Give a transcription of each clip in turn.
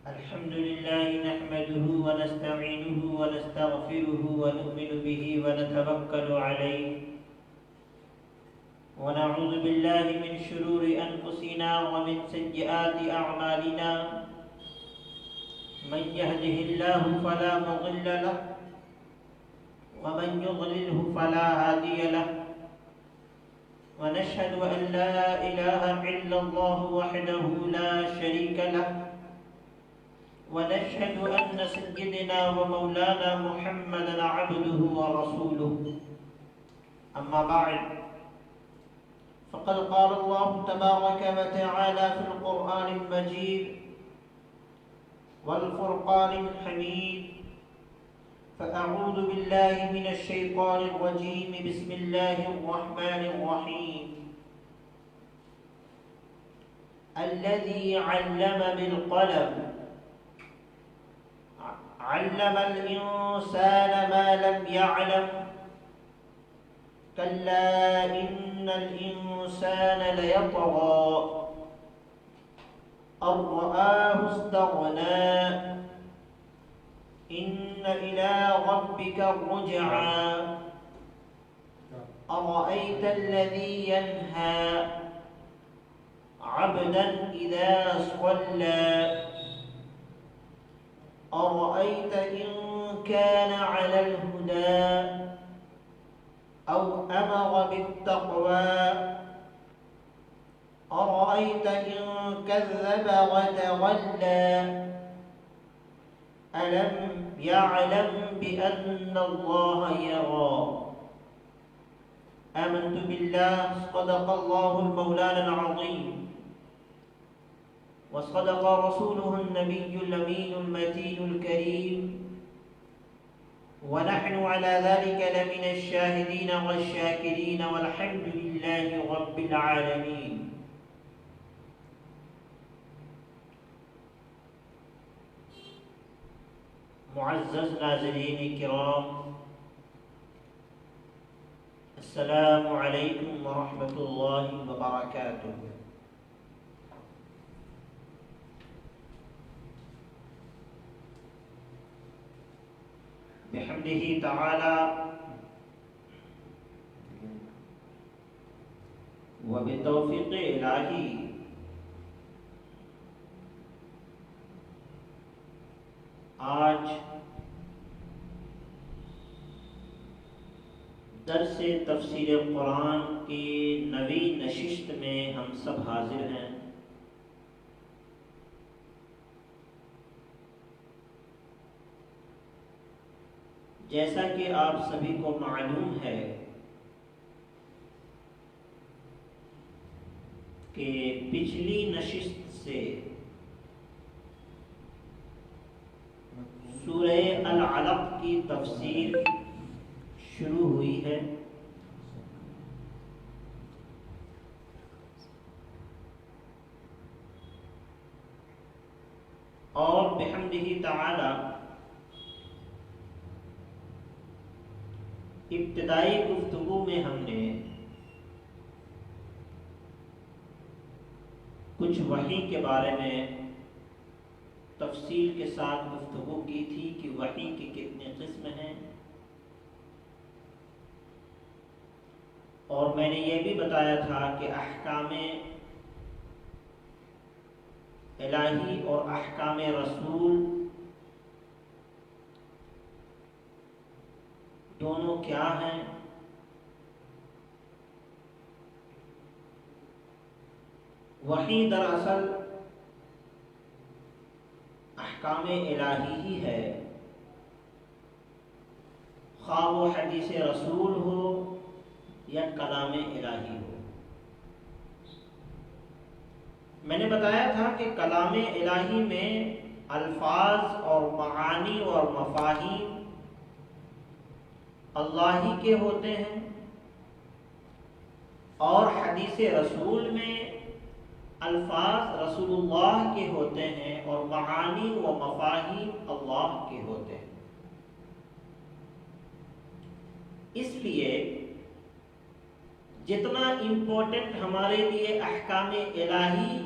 الحمد لله نحمده ونستعينه ونستغفره ونؤمن به ونتوكل عليه ونعوذ بالله من شرور أنفسنا ومن سيئات أعمالنا من يهده الله فلا مضل له ومن يضلله فلا هادي له ونشهد أن لا إله إلا الله وحده لا شريك له ونشهد أن سيدنا ومولانا محمدا عبده ورسوله أما بعد فقد قال الله تبارك وتعالى في القرآن المجيد والفرقان الحميد فأعوذ بالله من الشيطان الرجيم بسم الله الرحمن الرحيم الذي علم بالقلم علم الإنسان ما لم يعلم كلا إن الإنسان ليطغى أن رآه استغنى إن إلى ربك الرجعى أرأيت الذي ينهى عبدا إذا صلى أرأيت إن كان على الهدى أو أمر بالتقوى أرأيت إن كذب وتولى ألم يعلم بأن الله يرى آمنت بالله صدق الله المولانا العظيم وصدق رسوله النبي الأمين المتين الكريم ونحن على ذلك لمن الشاهدين والشاكرين والحمد لله رب العالمين. معزز ناظرین کرام، السلام علیکم ورحمۃ اللہ وبرکاتہ۔ بحمدہ تعالی وبتوفیق الہی آج درس تفسیر قرآن کی نوی نشست میں ہم سب حاضر ہیں۔ جیسا کہ آپ سبھی کو معلوم ہے کہ پچھلی نشست سے سورہ العلق کی تفسیر شروع ہوئی ہے، اور بحمدہ تعالی ابتدائی گفتگو میں ہم نے کچھ وحی کے بارے میں تفصیل کے ساتھ گفتگو کی تھی کہ وحی کے کتنے قسم ہیں، اور میں نے یہ بھی بتایا تھا کہ احکام الہی اور احکام رسول دونوں کیا ہیں۔ وحی دراصل احکام الہی ہی ہے، خواہ وہ حدیث رسول ہو یا کلام الہی ہو۔ میں نے بتایا تھا کہ کلام الہی میں الفاظ اور معانی اور مفاہیم اللہ ہی کے ہوتے ہیں، اور حدیث رسول میں الفاظ رسول اللہ کے ہوتے ہیں اور معانی و مفاہیم اللہ کے ہوتے ہیں۔ اس لیے جتنا امپورٹنٹ ہمارے لیے احکام الہی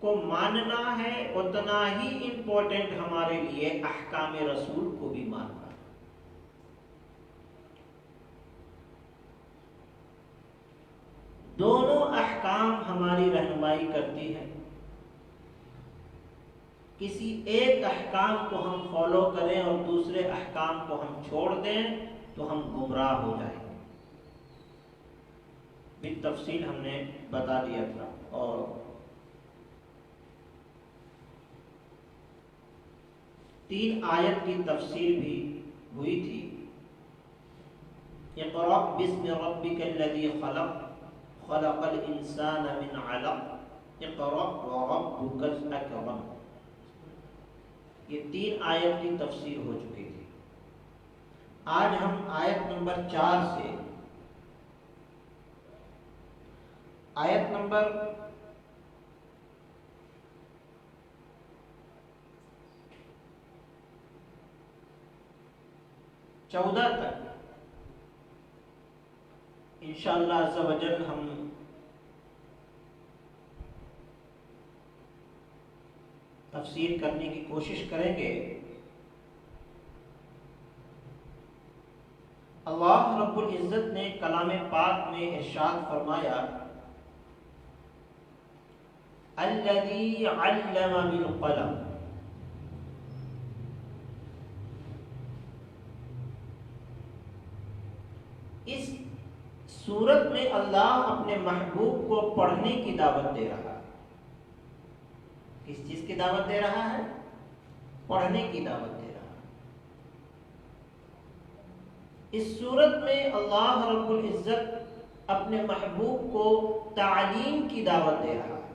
کو ماننا ہے اتنا ہی امپورٹنٹ ہمارے لیے احکام رسول کو بھی ماننا ہے۔ دونوں احکام ہماری رہنمائی کرتی ہے۔ کسی ایک احکام کو ہم فالو کریں اور دوسرے احکام کو ہم چھوڑ دیں تو ہم گمراہ ہو جائیں گے۔ بالتفصیل ہم نے بتا دیا تھا، اور تین آیت کی تفسیر بھی ہوئی تھی۔ اقرأ باسم ربک الذی خلق خلق الانسان من علق اقرأ وربک الاکرم، یہ تین آیت کی تفسیر ہو چکی تھی۔ آج ہم آیت نمبر 4 سے آیت نمبر 14 تک انشاءاللہ عز و جل ہم تفسیر کرنے کی کوشش کریں گے۔ اللہ رب العزت نے کلام پاک میں ارشاد فرمایا، الذی علم بالقلم، اس سورت میں اللہ اپنے محبوب کو پڑھنے کی دعوت دے رہا ہے۔ کس چیز کی دعوت دے رہا ہے؟ پڑھنے کی دعوت دے رہا ہے۔ اس سورت میں اللہ رب العزت اپنے محبوب کو تعلیم کی دعوت دے رہا ہے۔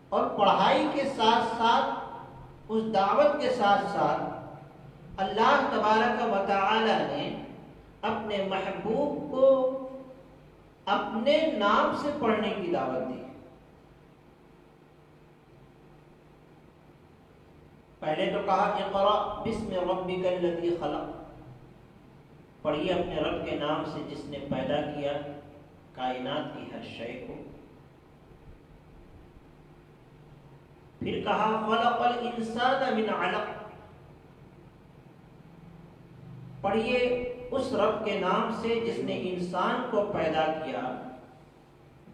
اور پڑھائی کے ساتھ ساتھ، اس دعوت کے ساتھ ساتھ اللہ تبارک و تعالی نے اپنے محبوب کو اپنے نام سے پڑھنے کی دعوت دی۔ پہلے تو کہا اقرأ باسم ربک الذی خلق، پڑھیے اپنے رب کے نام سے جس نے پیدا کیا کائنات کی ہر شے کو۔ پھر کہا خلق الانسان من علق، پڑھیے اس رب کے نام سے جس نے انسان کو پیدا کیا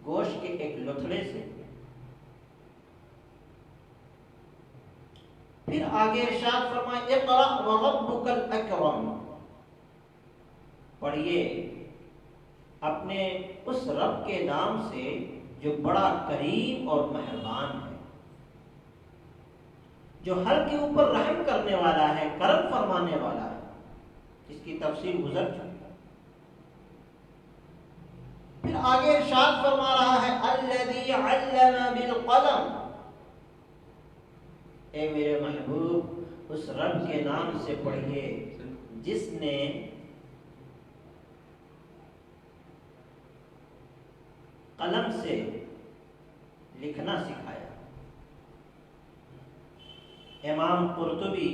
گوشت کے ایک لتھڑے سے۔ پھر آگے ارشاد فرمائے اقرأ وربک الاکرم، پڑھیے اپنے اس رب کے نام سے جو بڑا کریم اور مہربان ہے، جو ہر کے اوپر رحم کرنے والا ہے، کرم فرمانے والا ہے۔ اس کی تفصیل گزر چکی۔ پھر آگے ارشاد فرما رہا ہے الذی علم بالقلم، اے میرے محبوب اس رب کے نام سے پڑھیے جس نے قلم سے لکھنا سکھایا۔ امام قرطبی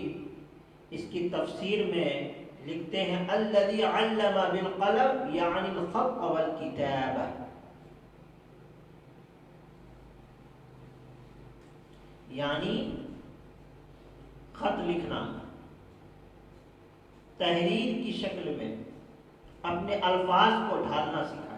اس کی تفسیر میں لکھتے ہیں الذی علم بالقلم یعنی الخط والکتابہ، یعنی خط لکھنا، تحریر کی شکل میں اپنے الفاظ کو ڈھالنا سکھایا۔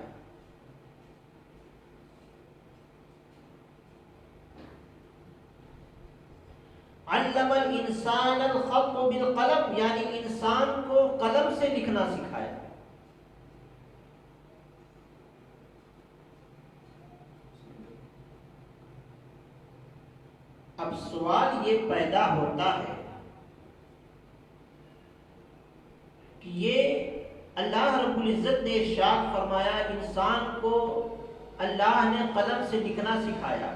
علم الانسان الخط بالقلم یعنی انسان کو قلم سے لکھنا سکھایا۔ اب سوال یہ پیدا ہوتا ہے کہ یہ اللہ رب العزت نے ارشاد فرمایا انسان کو اللہ نے قلم سے لکھنا سکھایا،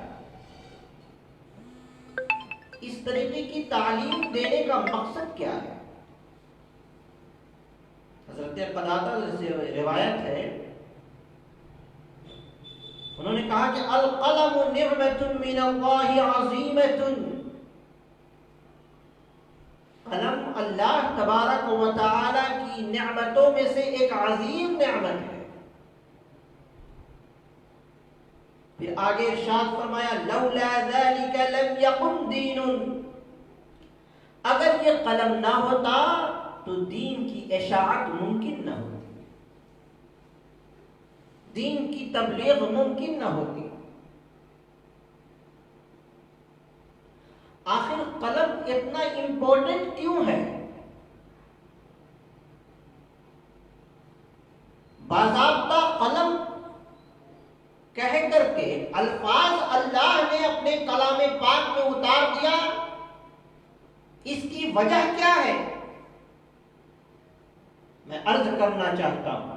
اس طریقے کی تعلیم دینے کا مقصد کیا ہے؟ حضرت قتادہ سے روایت ہے، انہوں نے کہا کہ القلم نعمت من اللہ عظیمت، قلم اللہ تبارک و تعالی کی نعمتوں میں سے ایک عظیم نعمت ہے۔ پھر آگے ارشاد فرمایا لولا ذلك لم يقم دین، اگر یہ قلم نہ ہوتا تو دین کی اشاعت ممکن نہ ہوتی، دین کی تبلیغ ممکن نہ ہوتی۔ آخر قلم اتنا امپورٹنٹ کیوں ہے؟ باضابطہ قلم کہہ کر کے الفاظ اللہ نے اپنے کلام پاک میں اتار دیا، اس کی وجہ کیا ہے؟ میں عرض کرنا چاہتا ہوں،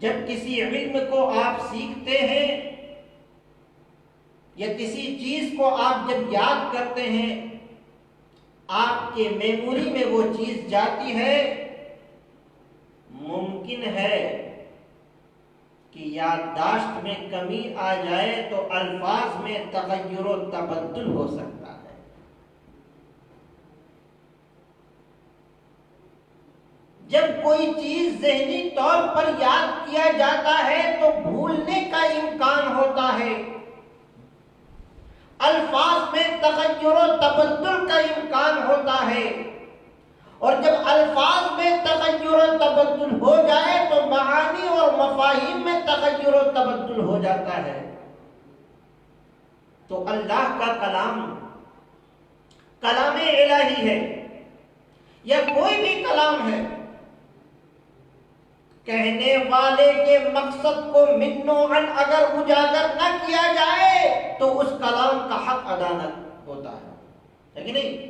جب کسی علم کو آپ سیکھتے ہیں یا کسی چیز کو آپ جب یاد کرتے ہیں، آپ کے میموری میں وہ چیز جاتی ہے، ممکن ہے کہ یادداشت میں کمی آ جائے تو الفاظ میں تغیر و تبدل ہو سکتا ہے۔ جب کوئی چیز ذہنی طور پر یاد کیا جاتا ہے تو بھولنے کا امکان ہوتا ہے، الفاظ میں تغیر و تبدل کا امکان ہوتا ہے، اور جب الفاظ میں تغیر و تبدل ہو جائے تو معانی اور مفاہیم میں تغیر و تبدل ہو جاتا ہے۔ تو اللہ کا کلام کلام الہی ہے یا کوئی بھی کلام ہے، کہنے والے کے مقصد کو من و عن اگر اجاگر نہ کیا جائے تو اس کلام کا حق ادا نہ ہوتا ہے کہ نہیں؟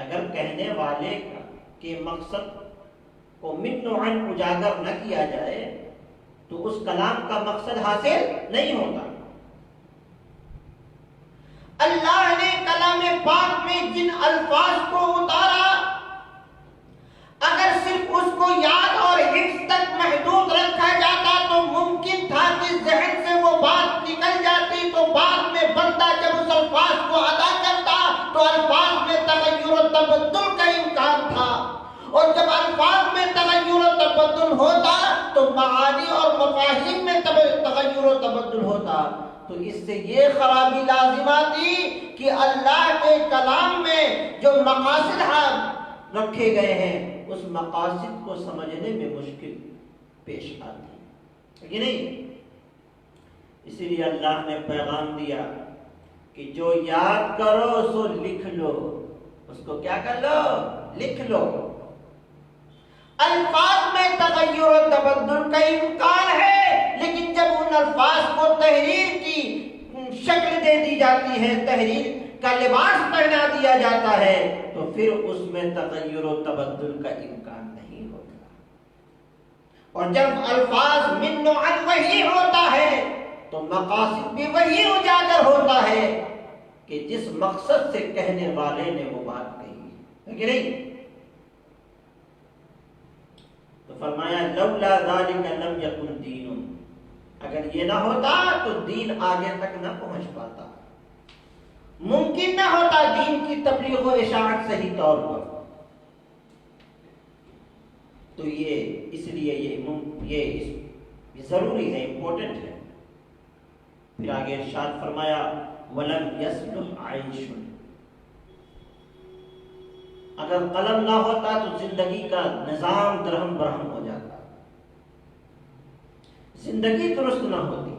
اگر کہنے والے کے مقصد کو من و عن اجاگر نہ کیا جائے تو اس کلام کا مقصد حاصل نہیں ہوتا۔ اللہ نے کلام پاک میں جن الفاظ کو اتارا، اگر صرف اس کو یاد اور حفظ تک محدود رکھا جاتا تو ممکن تھا کہ ذہن سے وہ بات نکل جاتی، تو بعد میں بندہ جب اس الفاظ کو ادا کرتا تو الفاظ میں تغیر و تبدل کا امکان تھا، اور جب الفاظ میں تغیر و تبدل ہوتا تو معانی اور مفاہیم میں تغیر و تبدل ہوتا۔ تو اس سے یہ خرابی لازم آتی کہ اللہ کے کلام میں جو مقاصد رکھے گئے ہیں اس مقاصد کو سمجھنے میں مشکل پیش آتی ہے کہ نہیں؟ اسی لیے اللہ نے پیغام دیا کہ جو یاد کرو سو لکھ لو، اس کو کیا کر لو؟ لکھ لو۔ الفاظ میں تغیر و تبدل کا امکان ہے، لیکن جب ان الفاظ کو تحریر کی شکل دے دی جاتی ہے، تحریر کا لباس پہنا دیا جاتا ہے، تو پھر اس میں تغیر و تبدل کا امکان نہیں ہوتا۔ اور جب الفاظ من و عن وہی ہوتا ہے تو مقاصد بھی وہی اجاگر ہوتا ہے کہ جس مقصد سے کہنے والے نے وہ بات کہی ہے کہ نہیں؟ تو فرمایا لولا ذالک لم یکن دین، اگر یہ نہ ہوتا تو دین آگے تک نہ پہنچ پاتا، ممکن نہ ہوتا دین کی تبلیغ و اشاعت صحیح طور پر۔ تو یہ اس لیے یہ ضروری ہے، امپورٹنٹ ہے۔ پھر آگے ارشاد فرمایا وَلَمْ يَصْلُحْ عَيْشٌ، اگر قلم نہ ہوتا تو زندگی کا نظام درہم برہم ہو جاتا، زندگی درست نہ ہوتی۔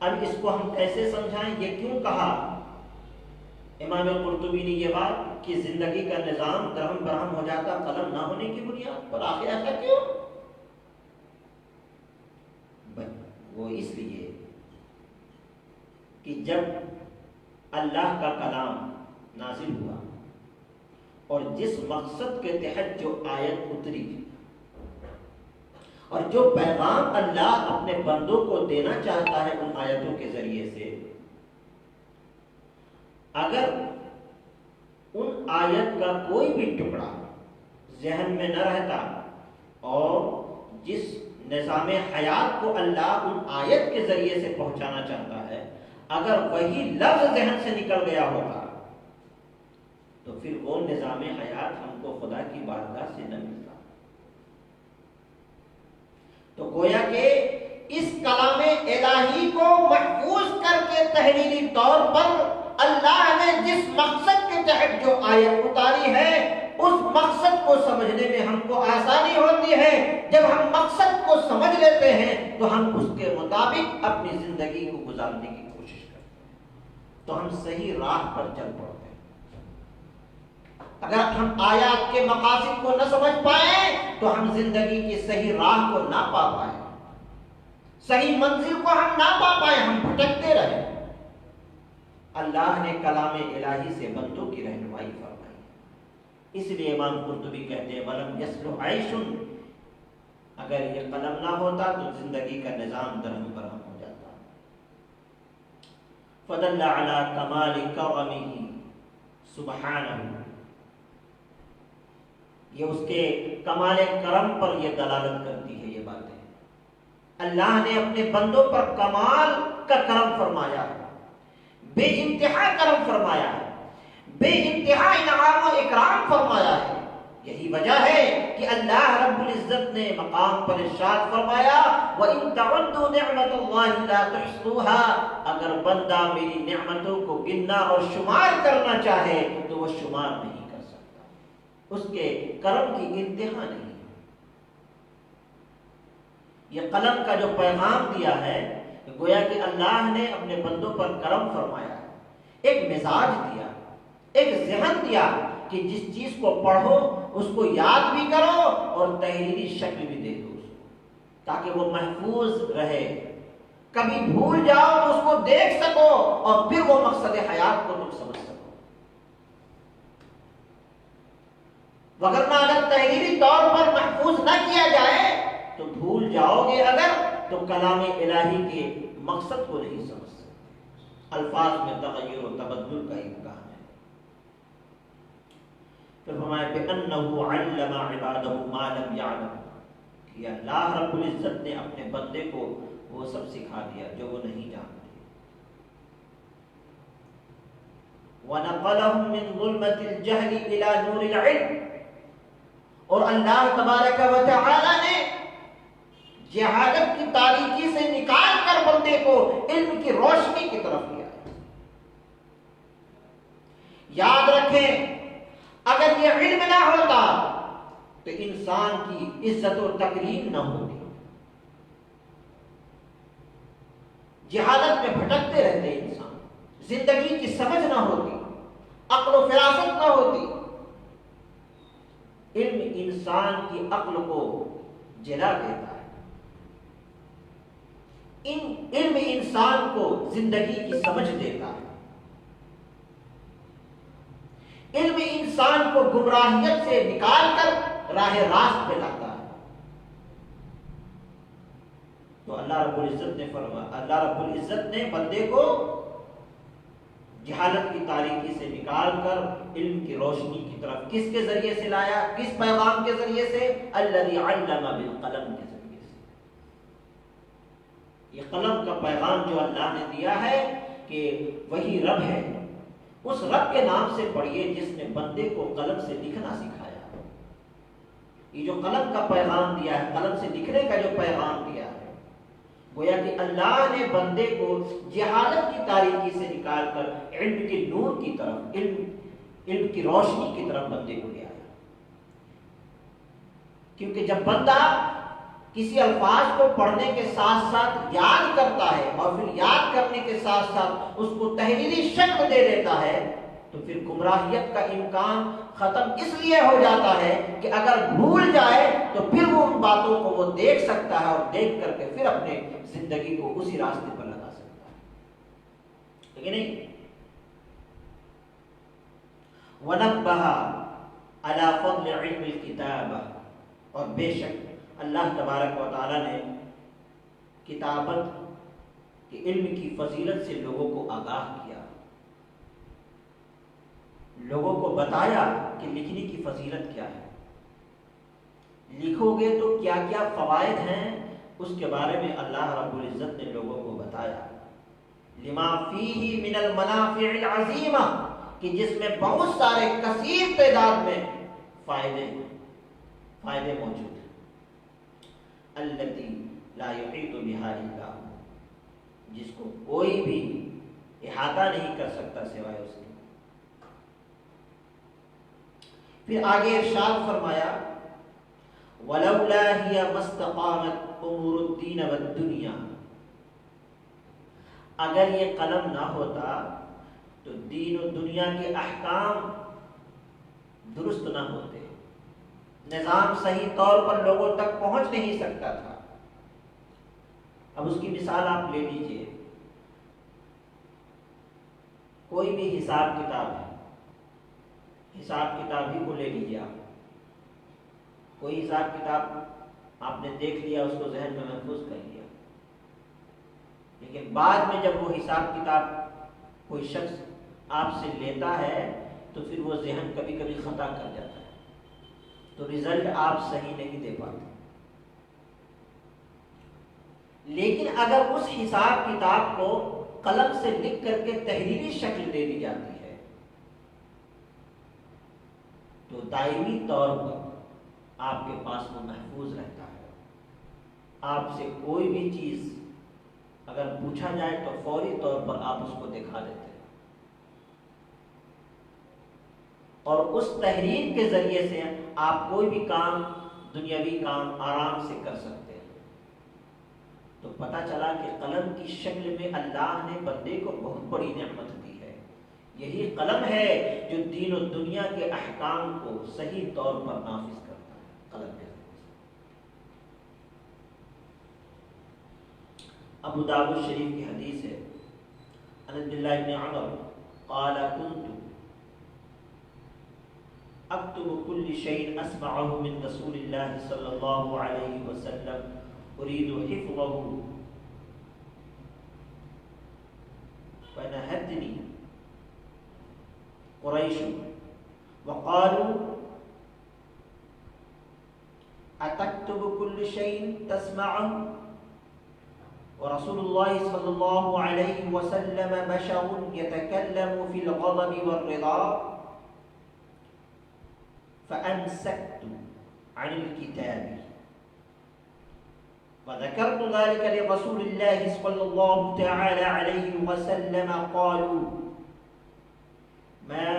اب اس کو ہم کیسے سمجھائیں؟ یہ کیوں کہا امام قرطبی نے یہ بات کہ زندگی کا نظام درہم برہم ہو جاتا قلم نہ ہونے کی بنیاد پر؟ آخر ایسا کیوں؟ وہ اس لیے کہ جب اللہ کا کلام نازل ہوا اور جس مقصد کے تحت جو آیت اتری اور جو پیغام اللہ اپنے بندوں کو دینا چاہتا ہے ان آیتوں کے ذریعے سے، اگر ان آیت کا کوئی بھی ٹکڑا ذہن میں نہ رہتا اور جس نظام حیات کو اللہ ان آیت کے ذریعے سے پہنچانا چاہتا ہے اگر وہی لفظ ذہن سے نکل گیا ہوتا تو پھر وہ نظام حیات ہم کو خدا کی بارگاہ سے نہ ملتا۔ گویا کہ اس کلام الہی کو محفوظ کر کے تحریری طور پر اللہ نے جس مقصد کے تحت جو آیت اتاری ہے اس مقصد کو سمجھنے میں ہم کو آسانی ہوتی ہے۔ جب ہم مقصد کو سمجھ لیتے ہیں تو ہم اس کے مطابق اپنی زندگی کو گزارنے کی کوشش کرتے ہیں، تو ہم صحیح راہ پر چل پڑتے ہیں۔ اگر ہم آیات کے مقاصد کو نہ سمجھ پائیں تو ہم زندگی کی صحیح راہ کو نہ پا پائیں، صحیح منزل کو ہم نہ پا پائیں، ہم بھٹکتے رہیں۔ اللہ نے کلام الہی سے بندوں کی رہنمائی فرمائی، اس لیے امام قرطبی کہتے ہیں وَلَمْ يَسْلُ عَيْشٌ، اگر یہ قلم نہ ہوتا تو زندگی کا نظام درہم برہم ہو جاتا۔ فَدَلَّ عَلَىٰ كَمَالِ كَرَمِهِ سُبْحَانَهُ، یہ اس کے کمال کرم پر یہ دلالت کرتی ہے یہ باتیں۔ اللہ نے اپنے بندوں پر کمال کا کرم فرمایا ہے، بے انتہا کرم فرمایا ہے، بے انتہا انعام و اکرام فرمایا ہے۔ یہی وجہ ہے کہ اللہ رب العزت نے مقام پر ارشاد فرمایا وَإِن تَعُدُّوا نِعْمَةَ اللَّهِ لَا تُحْصُوهَا، اگر بندہ میری نعمتوں کو گننا اور شمار کرنا چاہے تو وہ شمار نہیں کر سکتا، اس کے کرم کی انتہا نہیں۔ یہ قلم کا جو پیغام دیا ہے، گویا کہ اللہ نے اپنے بندوں پر کرم فرمایا، ایک مزاج دیا، ایک ذہن دیا کہ جس چیز کو پڑھو اس کو یاد بھی کرو اور تحریری شکل بھی دے دو اس کو، تاکہ وہ محفوظ رہے، کبھی بھول جاؤ تو اس کو دیکھ سکو اور پھر وہ مقصد حیات کو تم سمجھ سکو۔ وگرنہ اگر تحریری طور پر محفوظ نہ کیا جائے تو بھول جاؤ گے اگر تو کلام الہی کے مقصد کو نہیں سمجھ سکتے، الفاظ میں تغیر و تبدل کا امکان ہے۔ پھر فرمایا بِأَنَّهُ عَلَّمَ عِبَادَهُ مَا لَمْ يَعْلَمْ، کہ اللہ رب العزت نے اپنے بندے کو وہ سب سکھا دیا جو وہ نہیں جانتے۔ وَنَقَلَهُم مِّن ظُلْمَةِ الْجَهْلِ إِلَى نُورِ الْعِلْمِ، اور اللہ تبارک و تعالی نے جہالت کی تاریکی سے نکال کر بندے کو علم کی روشنی کی طرف لیا۔ یاد رکھیں اگر یہ علم نہ ہوتا تو انسان کی عزت و تکریم نہ ہوتی، جہالت میں بھٹکتے رہتے انسان، زندگی کی سمجھ نہ ہوتی، عقل و فراست نہ ہوتی۔ علم انسان کی عقل کو جلا دیتا ہے، علم انسان کو زندگی کی سمجھ دیتا ہے، علم انسان کو گمراہیت سے نکال کر راہ راست پہ لاتا ہے۔ تو اللہ رب العزت نے فرمایا، اللہ رب العزت نے بندے کو جہالت کی تاریکی سے نکال کر علم کی روشنی کی طرف کس کے ذریعے سے لایا، کس پیغام کے ذریعے سے؟ الذی علم بالقلم کے ذریعے سے۔ یہ قلم کا پیغام جو اللہ نے دیا ہے کہ وہی رب ہے، اس رب کے نام سے پڑھیے جس نے بندے کو قلم سے لکھنا سکھایا۔ یہ جو قلم کا پیغام دیا ہے، قلم سے لکھنے کا جو پیغام دیا ہے، گویا کہ اللہ نے بندے کو جہالت کی تاریکی سے نکال کر علم کے نور کی طرف، علم کی روشنی کی طرف بندے کو لے آیا۔ کیونکہ جب بندہ کسی الفاظ کو پڑھنے کے ساتھ ساتھ یاد کرتا ہے اور پھر یاد کرنے کے ساتھ ساتھ اس کو تحریری شکل دے دیتا ہے تو پھر گمراہیت کا امکان ختم اس لیے ہو جاتا ہے کہ اگر بھول جائے تو پھر وہ ان باتوں کو وہ دیکھ سکتا ہے اور دیکھ کر کے پھر اپنے زندگی کو اسی راستے پر لگا سکتا ہے، لیکن نہیں۔ وَنَبَّهَ عَلَى فَضْلِ عِلْمِ الْكِتَابَةِ، اور بے شک اللہ تبارک و تعالی نے کتابت کے علم کی فضیلت سے لوگوں کو آگاہ کیا، لوگوں کو بتایا کہ لکھنے کی فضیلت کیا ہے، لکھو گے تو کیا کیا فوائد ہیں، اس کے بارے میں اللہ رب العزت نے لوگوں کو بتایا۔ لما فیہ من المنافع العظیمہ، کہ جس میں بہت سارے کثیر تعداد میں فائدے موجود ہیں۔ التی لا یحیط بہا الا ہو، جس کو کوئی بھی احاطہ نہیں کر سکتا سوائے اس کے۔ پھر آگے ارشاد فرمایا وَلَوْلَا هِيَ مَا اسْتَقَامَتْ أُمُورُ الدِّينِ وَالدُّنْيَا، اگر یہ قلم نہ ہوتا تو دین و دنیا کے احکام درست نہ ہوتے، نظام صحیح طور پر لوگوں تک پہنچ نہیں سکتا تھا۔ اب اس کی مثال آپ لے لیجئے، کوئی بھی حساب کتاب ہے، حساب کتاب ہی کو لے لیجئے آپ، کوئی حساب کتاب آپ نے دیکھ لیا، اس کو ذہن میں محفوظ کر لیا، لیکن بعد میں جب وہ حساب کتاب کوئی شخص آپ سے لیتا ہے تو پھر وہ ذہن کبھی کبھی خطا کر جاتا ہے، تو رزلٹ آپ صحیح نہیں دے پاتے۔ لیکن اگر اس حساب کتاب کو قلم سے لکھ کر کے تحریری شکل دے دی جاتی ہے تو دائمی طور پر آپ کے پاس وہ محفوظ رہتا ہے۔ آپ سے کوئی بھی چیز اگر پوچھا جائے تو فوری طور پر آپ اس کو دکھا دیتے ہیں، اور اس تحریر کے ذریعے سے آپ کوئی بھی کام، دنیاوی کام آرام سے کر سکتے ہیں۔ تو پتہ چلا کہ قلم کی شکل میں اللہ نے بندے کو بہت بڑی نعمت دی ہے۔ یہی قلم ہے جو دین و دنیا کے احکام کو صحیح طور پر نافذ کرتا ہے، قلم کے ذریعے سے۔ ابو داؤد شریف کی حدیث ہے، عن عبداللہ بن عمر قال كنت اکتب كل شيء اسمعه من رسول الله صلی اللہ علیہ وسلم اريد حفظه فنهتني قریش وقالوا اتكتب كل شيء تسمعه ورسول الله صلى الله عليه وسلم بشر يتكلم في الغضب والرضا فأمسكت عن الكتاب فذكرت ذلك لرسول الله صلى الله تعالى عليه وسلم قالوا ما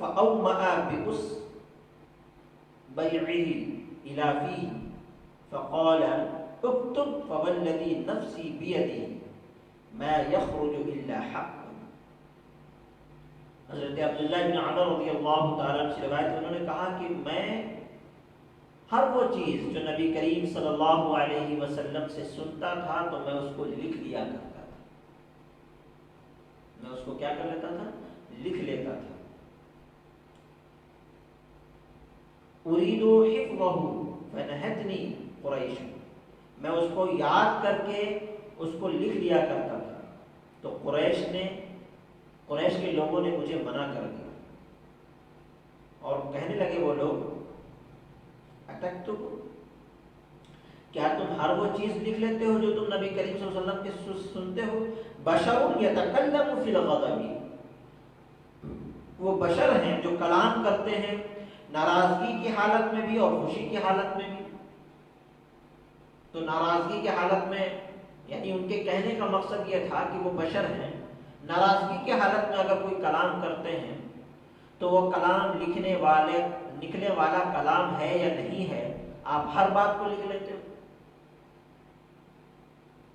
فأومأ بإصبعه إلى فيه فقال اكتب فوالذي نفسي بيده ما يخرج إلا حق۔ حضرت عبداللہ بن عمر رضی اللہ تعالیٰ عنہ سے روایت ہے، انہوں نے کہا کہ میں ہر وہ چیز جو نبی کریم صلی اللہ علیہ وسلم سے سنتا تھا تو میں اس کو لکھ لیا کرتا تھا، میں اس کو کیا کر لیتا تھا؟ لکھ لیتا تھا۔ اريد حفظه فنهتني قریش، میں اس کو یاد کر کے اس کو لکھ لیا کرتا تھا، تو قریش کے لوگوں نے مجھے منع کر دیا، اور کہنے لگے وہ لوگ اتکتب، کیا تم ہر وہ چیز لکھ لیتے ہو جو تم نبی کریم صلی اللہ علیہ وسلم کے سنتے ہو؟ بشر یتکلم فی الغضب، وہ بشر ہیں جو کلام کرتے ہیں ناراضگی کی حالت میں بھی اور خوشی کی حالت میں بھی۔ تو ناراضگی کی حالت میں یعنی ان کے کہنے کا مقصد یہ تھا کہ وہ بشر ہیں، ناراضگی کی حالت میں اگر کوئی کلام کرتے ہیں تو وہ کلام نکلنے والا کلام ہے یا نہیں ہے، آپ ہر بات کو لکھ لیتے ہو؟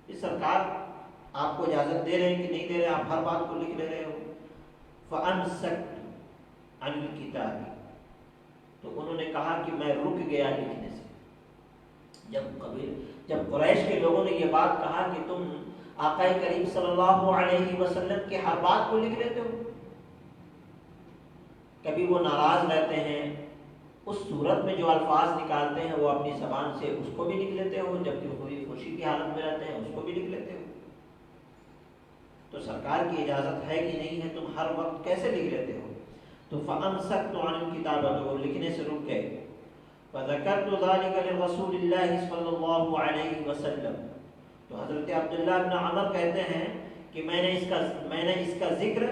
یہ سرکار آپ کو اجازت دے رہے ہیں کہ نہیں دے رہے ہیں؟ آپ ہر بات کو لکھ لے رہے ہو۔ فَأَمْسَكْتُ عَنِ الْكِتَابِ، تو انہوں نے کہا کہ میں رک گیا لکھنے سے۔ جب قریش کے لوگوں نے یہ بات کہا کہ تم آقا کریم صلی اللہ علیہ وسلم کے ہر بات کو لکھ لیتے ہو، کبھی وہ ناراض رہتے ہیں اس صورت میں جو الفاظ نکالتے ہیں وہ اپنی زبان سے اس کو بھی لکھ لیتے ہو، جبکہ وہ خوشی کی حالت میں رہتے ہیں اس کو بھی لکھ لیتے ہو، تو سرکار کی اجازت ہے کہ نہیں ہے؟ تم ہر وقت کیسے لکھ لیتے ہو؟ تو فَأَمْسَكْتُ عَنِ الْكِتَابَ، تو وہ لکھنے سے رک گئے۔ فَذَكَرْتُ ذَلِكَ لِرَسُولِ اللَّهِ صلی اللہ علیہ وسلم، تو حضرت عبداللہ بن عمر کہتے ہیں کہ میں نے اس کا ذکر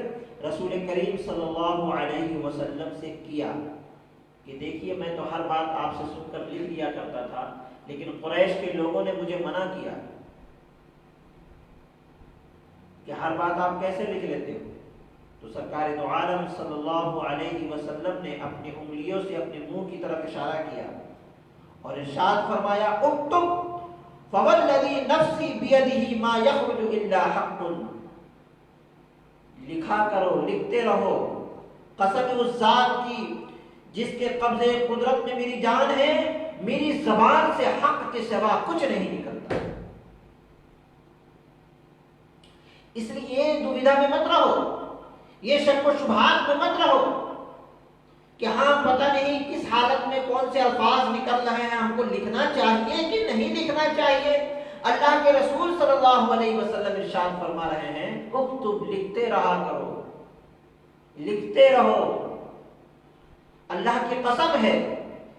رسول کریم صلی اللہ علیہ وسلم سے کیا، کہ دیکھیے میں تو ہر بات آپ سے سن کر لکھ دیا کرتا تھا، لیکن قریش کے لوگوں نے مجھے منع کیا کہ ہر بات آپ کیسے لکھ لیتے ہو؟ تو سرکار دو عالم صلی اللہ علیہ وسلم نے اپنی انگلیوں سے اپنے منہ کی طرف اشارہ کیا اور ارشاد فرمایا اکتب فوالذی نفسی بیدہ ما یخرج الا حق، لکھا کرو، لکھتے رہو، قسم اس ذات کی جس کے قبضے قدرت میں میری جان ہے، میری زبان سے حق کے سوا کچھ نہیں نکلتا۔ اس لیے دویدھا میں مت رہو، یہ شک و شبہات میں مت رہو کہ ہاں پتہ نہیں کس حالت میں کون سے الفاظ نکل رہے ہیں، ہم کو لکھنا چاہیے کہ نہیں لکھنا چاہیے۔ اللہ کے رسول صلی اللہ علیہ وسلم ارشاد فرما رہے ہیں اکتب، لکھتے رہا کرو، لکھتے رہو۔ اللہ کی قسم ہے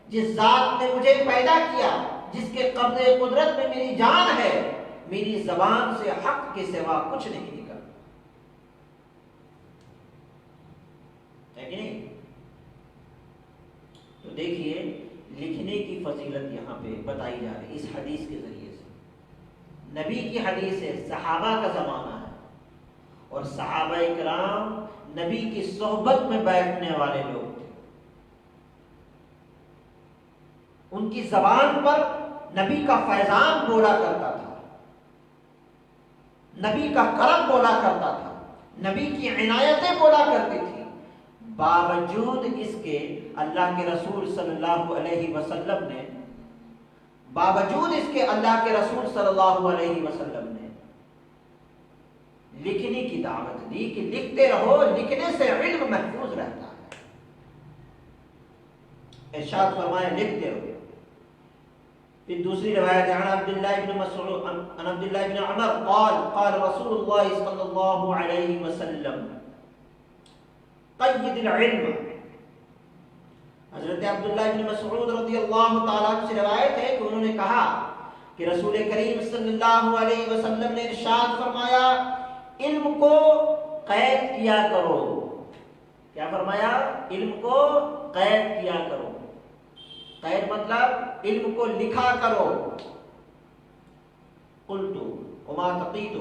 جس ذات نے مجھے پیدا کیا، جس کے قبض قدرت میں میری جان ہے، میری زبان سے حق کے سوا کچھ نہیں نکلتا، ہے کہ نہیں؟ تو دیکھیے لکھنے کی فضیلت یہاں پہ بتائی جا رہی ہے اس حدیث کے ذریعے سے۔ نبی کی حدیث ہے، صحابہ کا زمانہ ہے اور صحابہ کرام نبی کی صحبت میں بیٹھنے والے لوگ تھے، ان کی زبان پر نبی کا فیضان بولا کرتا تھا، نبی کا کرم بولا کرتا تھا، نبی کی عنایتیں بولا کرتی تھی۔ باوجود اس کے اللہ کے رسول صلی اللہ علیہ وسلم نے لکھنے کی دعوت دی کہ لکھتے رہو، لکھنے سے علم محفوظ رہتا ہے۔ ارشاد فرمائے لکھتے رہو۔ پھر دوسری روایت عن عبداللہ بن مسعود عن عبداللہ بن عمر قال قال رسول اللہ صلی اللہ علیہ وسلم قید العلم۔ حضرت عبداللہ بن مسعود رضی اللہ تعالیٰ عنہ سے روایت ہے کہ انہوں نے کہا کہ رسول کریم صلی اللہ علیہ وسلم نے ارشاد فرمایا علم کو قید کیا کرو۔ کیا فرمایا؟ علم کو قید کیا کرو۔ قید مطلب علم کو لکھا کرو۔ قلت وما تقید،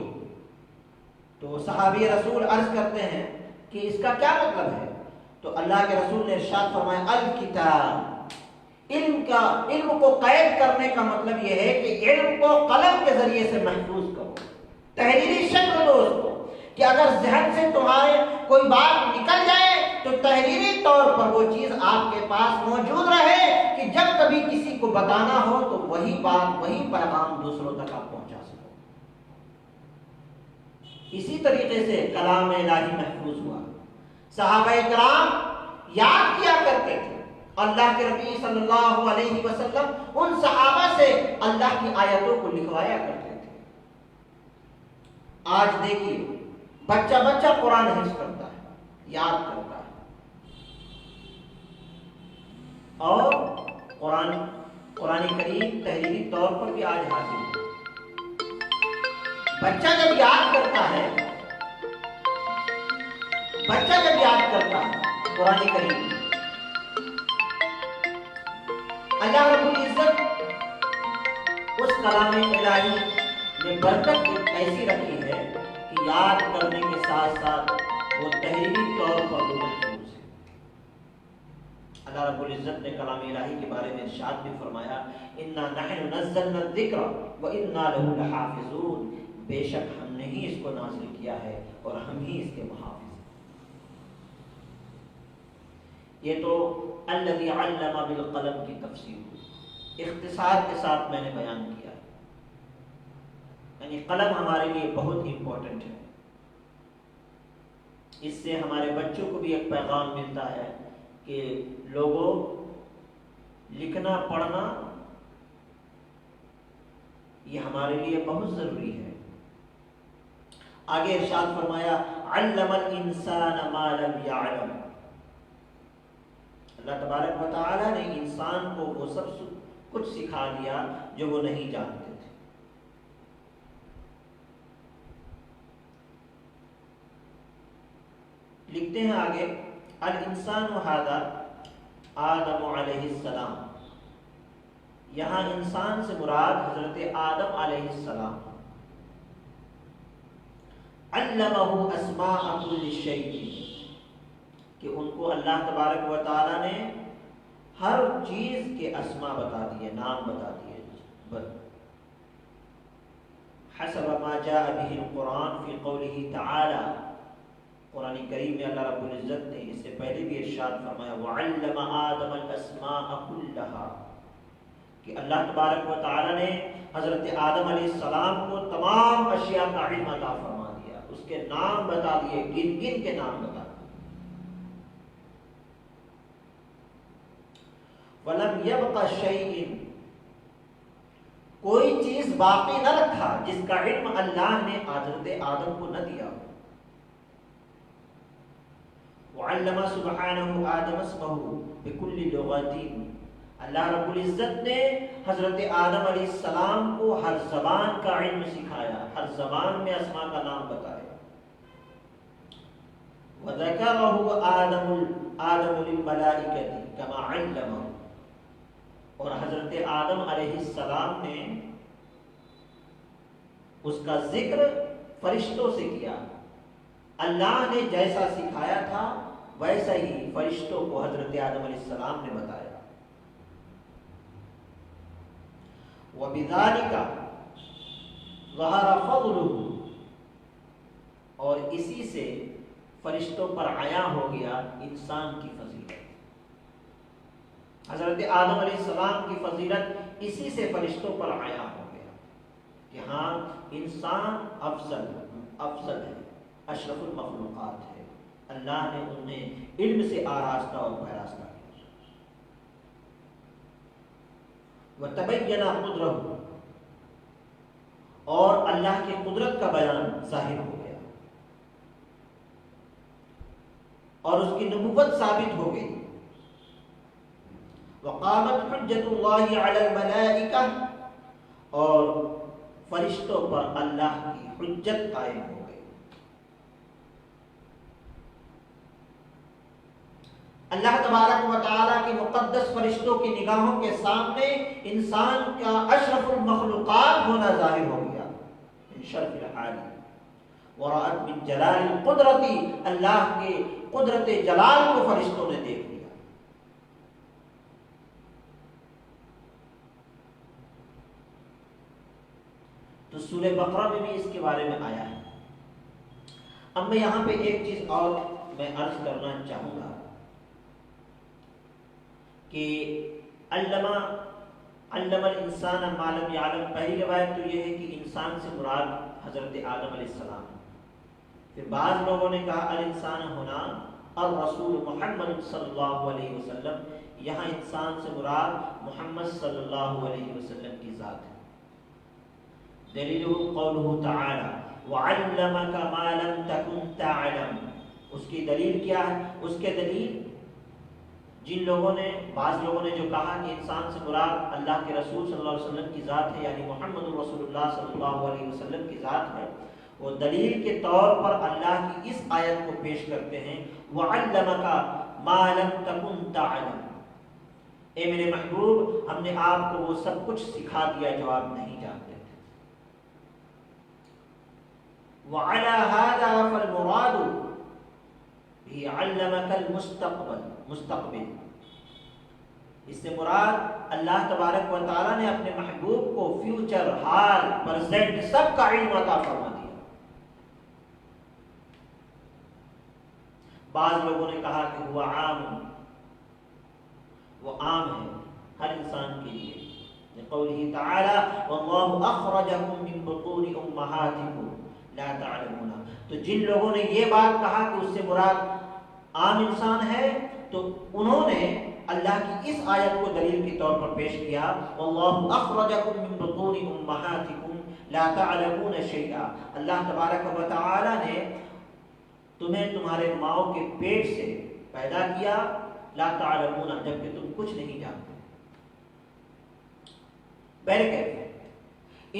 تو صحابی رسول عرض کرتے ہیں کہ اس کا کیا مطلب ہے؟ تو اللہ کے رسول نے ارشاد فرمایا الکتاب، علم کو قید کرنے کا مطلب یہ ہے کہ علم کو قلم کے ذریعے سے محفوظ کرو، تحریری شکل دو اس کو، کہ اگر ذہن سے تمہارے کوئی بات نکل جائے تو تحریری طور پر وہ چیز آپ کے پاس موجود رہے کہ جب کبھی کسی کو بتانا ہو تو وہی بات، وہی پیغام دوسروں تک آپ پہنچا سکو۔ اسی طریقے سے کلام الہی محفوظ ہوا۔ صحابہ کرام یاد کیا کرتے تھے، اللہ کے نبی صلی اللہ علیہ وسلم ان صحابہ سے اللہ کی آیتوں کو لکھوایا کرتے تھے۔ آج دیکھیے بچہ بچہ قرآن حفظ کرتا ہے، یاد کرتا ہے، اور قرآن کریم تحریری طور پر بھی آج حاصل ہے۔ بچہ جب یاد کرتا ہے قرآن کریم، اللہ رب العزت اس کلام الہی میں برکت ایسی رکھی ہے کہ یاد کرنے کے ساتھ ساتھ وہ تحریری طور پر بھی محفوظ ہے۔ اللہ رب العزت نے کلام الہی کے بارے میں ارشاد بھی فرمایا انا نحن نزلنا الذکر وانا له لحافظون، بے شک ہم نے ہی اس کو نازل کیا ہے اور ہم ہی اس کے محافظ ہیں۔ یہ تو الذی علم بالقلم کی تفسیر اختصار کے ساتھ میں نے بیان کیا، یعنی قلم ہمارے لیے بہت امپورٹنٹ ہے۔ اس سے ہمارے بچوں کو بھی ایک پیغام ملتا ہے کہ لوگوں لکھنا پڑھنا یہ ہمارے لیے بہت ضروری ہے۔ آگے ارشاد فرمایا علم الانسان ما لم يعلم، اللہ تبارک و تعالی نے انسان کو وہ سب کچھ سکھا دیا جو وہ نہیں جانتے تھے۔ لکھتے ہیں آگے الانسان هذا آدم علیہ السلام، یہاں انسان سے مراد حضرت آدم علیہ السلام، علمہ اسماء کل شیء، کہ ان کو اللہ تبارک و تعالی نے ہر چیز کے اسماء بتا دیے، نام بتا دیے. حسب ما جاء به القرآن فی قوله تعالی، قرآن کریم میں اللہ رب العزت نے اس سے پہلے بھی ارشاد فرمایا وَعَلَّمَ آدَمَ الْأَسْمَاءَ كُلَّهَا، کہ اللہ تبارک و تعالی نے حضرت آدم علیہ السلام کو تمام اشیاء کا علم عطا فرما دیا، اس کے نام بتا دیے، گن گن کے نام بتا دیے. وَلَمْ يَبْقَ شَيْءٍ، کوئی چیز باقی نہ رکھا جس کا علم اللہ نے حضرت آدم کو نہ دیا. وعلم سبحانہ آدم اسمہ بکل لغات، اللہ رب العزت نے حضرت آدم علیہ السلام کو ہر زبان کا علم سکھایا، ہر زبان میں اسماء کا نام بتایا. وذکرہ آدم للملائکۃ کما علمہ، اور حضرت آدم علیہ السلام نے اس کا ذکر فرشتوں سے کیا. اللہ نے جیسا سکھایا تھا ویسا ہی فرشتوں کو حضرت آدم علیہ السلام نے بتایا. وَبِذَلِكَ ظَهَرَ فَضْلُهُ، اور اسی سے فرشتوں پر عیاں ہو گیا انسان کی فضیلت. حضرت آدم علیہ السلام کی فضیلت اسی سے فرشتوں پر عیاں ہو گیا کہ ہاں انسان افضل ہے، اشرف المخلوقات ہے، اللہ نے انہیں علم سے آراستہ اور پیراستہ کیا. وَتَبَيَّنَ قُدْرَهُ، اور اللہ کی قدرت کا بیان ظاہر ہو گیا اور اس کی نبوت ثابت ہو گئی. وقامت حجت اللہ علی الملائکہ، اور فرشتوں پر اللہ کی حجت قائم ہو گئی. اللہ تبارک و تعالیٰ کے مقدس فرشتوں کی نگاہوں کے سامنے انسان کا اشرف المخلوقات ہونا ظاہر ہو گیا. من شرف الحال ورأت من جلال القدرت، اللہ کے قدرت جلال کو فرشتوں نے دیکھ لیا. تو سورہ بقرہ میں بھی اس کے بارے میں آیا ہے. اب میں یہاں پہ ایک چیز اور میں عرض کرنا چاہوں گا کہ علم الانسان ما لم یعلم، پہلی روایت تو یہ ہے کہ انسان سے مراد حضرت آدم علیہ السلام. پھر بعض لوگوں نے کہا الانسان ہونا الرسول محمد صلی اللہ علیہ وسلم، یہاں انسان سے مراد محمد صلی اللہ علیہ وسلم کی ذات ہے. دلیلہ قولہ تعالی وعلمک ما لم تکن تعلم، اس کی دلیل کیا ہے؟ اس کے دلیل بعض لوگوں نے جو کہا کہ انسان سے مراد اللہ کے رسول صلی اللہ علیہ وسلم کی ذات ہے، یعنی محمد رسول اللہ صلی اللہ علیہ وسلم کی ذات ہے، وہ دلیل کے طور پر اللہ کی اس آیت کو پیش کرتے ہیں وَعَلَّمَكَ مَا لَمْ تَكُنْ تَعْلَمُ، اے میرے محبوب ہم نے آپ کو وہ سب کچھ سکھا دیا جو آپ نہیں جانتے تھے. وَعَلَى هَذَا فَالْمُرَادُ بِهِ عَلَّمَكَ المستقبل، اس سے مراد اللہ تبارک و تعالیٰ نے اپنے محبوب کو فیوچر، حال، پریزنٹ سب کا علم عطا فرما دیا. بعض لوگوں نے کہا کہ وہ عام ہے ہر انسان کے لیے، قوله تعالی واللہ اخرجکم من بطون امہاتکم لا تعلمون. تو جن لوگوں نے یہ بات کہا کہ اس سے مراد عام انسان ہے، تو انہوں نے اللہ کی اس آیت کو دلیل کے طور پر پیش کیا واللہ اخرجکم من بطون امہاتکم لا تعلمون شیئا، اللہ تبارک و تعالی نے تمہیں تمہارے ماؤں کے پیٹ سے پیدا کیا، لا تعلمون، جبکہ تم کچھ نہیں جانتے. بہرکیف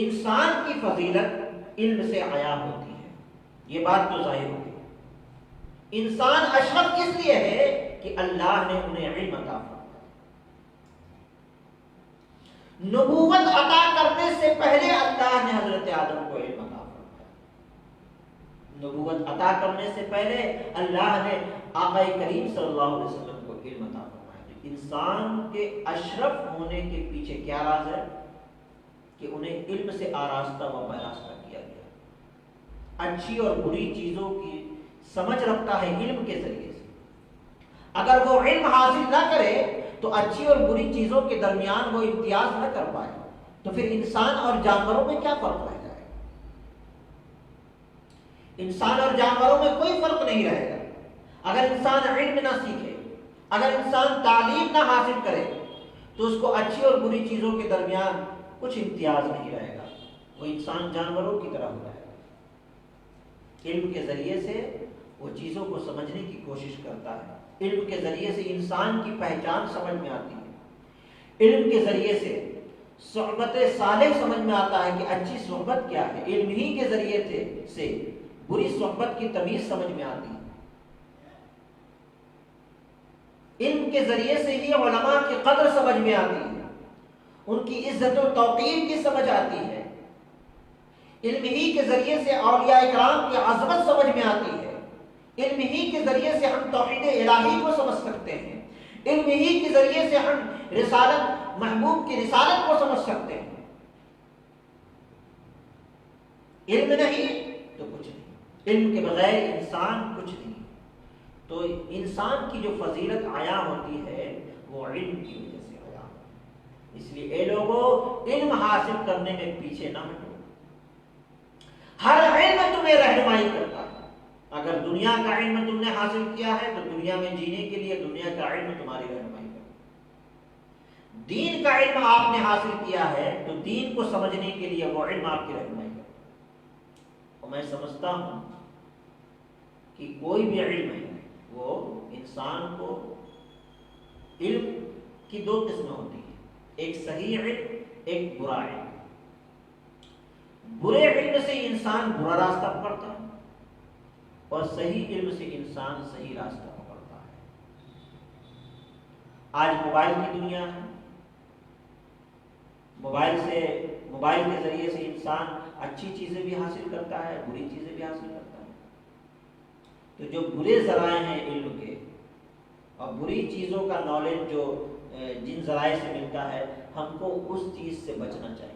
انسان کی فضیلت علم سے عیاں ہوتی ہے، یہ بات تو ظاہر ہوگی. انسان اشرف اس لیے ہے کہ اللہ نے انہیں علم عطا فرمایا. نبوت عطا کرنے سے پہلے اللہ نے حضرت آدم کو علم عطا فرمایا. نبوت عطا کرنے سے پہلے اللہ نے آقا کریم صلی اللہ علیہ وسلم کو علم عطا فرمایا. انسان کے اشرف ہونے کے پیچھے کیا راز ہے؟ کہ انہیں علم سے آراستہ و پیراستہ کیا گیا. اچھی اور بری چیزوں کی سمجھ رکھتا ہے علم کے ذریعے سے. اگر وہ علم حاصل نہ کرے تو اچھی اور بری چیزوں کے درمیان وہ امتیاز نہ کر پائے تو پھر انسان اور جانوروں میں کیا فرق رہ جائے گا؟ انسان اور جانوروں میں کوئی فرق نہیں رہے گا. اگر انسان علم نہ سیکھے، اگر انسان تعلیم نہ حاصل کرے تو اس کو اچھی اور بری چیزوں کے درمیان کچھ امتیاز نہیں رہے گا. وہ انسان جانوروں کی طرح ہو جائے گا. علم کے ذریعے سے وہ چیزوں کو سمجھنے کی کوشش کرتا ہے. علم کے ذریعے سے انسان کی پہچان سمجھ میں آتی ہے. علم کے ذریعے سے صحبت صالح سمجھ میں آتا ہے کہ اچھی صحبت کیا ہے. علم ہی کے ذریعے سے بری صحبت کی تمیز سمجھ میں آتی ہے. علم کے ذریعے سے ہی علماء کی قدر سمجھ میں آتی ہے، ان کی عزت و توقیر کی سمجھ آتی ہے. علم ہی کے ذریعے سے اولیاء اکرام کی عظمت سمجھ میں آتی ہے. علم ہی کے ذریعے سے ہم توحید الہی کو سمجھ سکتے ہیں. علم ہی کے ذریعے سے ہم رسالت، محبوب کی رسالت کو سمجھ سکتے ہیں. علم نہیں تو کچھ نہیں. علم کے بغیر انسان کچھ نہیں. تو انسان کی جو فضیلت عیاں ہوتی ہے وہ علم کی وجہ سے عیاں ہوتی ہے. اس لیے اے لوگوں، علم حاصل کرنے میں پیچھے نہ ہٹو. ہر علم تمہیں رہنمائی کرتا ہے. اگر دنیا کا علم تم نے حاصل کیا ہے تو دنیا میں جینے کے لیے دنیا کا علم تمہاری رہنمائی کرتا ہے. دین کا علم آپ نے حاصل کیا ہے تو دین کو سمجھنے کے لیے وہ علم آپ کی رہنمائی کرتا ہے. اور میں سمجھتا ہوں کہ کوئی بھی علم ہے وہ انسان کو، علم کی دو قسمیں ہوتی ہیں، ایک صحیح علم، ایک برا علم. برے علم سے انسان برا راستہ پکڑتا ہے اور صحیح علم سے انسان صحیح راستہ پکڑتا ہے. آج موبائل کی دنیا ہے. موبائل کے ذریعے سے انسان اچھی چیزیں بھی حاصل کرتا ہے، بری چیزیں بھی حاصل کرتا ہے. تو جو برے ذرائع ہیں علم کے اور بری چیزوں کا نالج جو جن ذرائع سے ملتا ہے، ہم کو اس چیز سے بچنا چاہیے.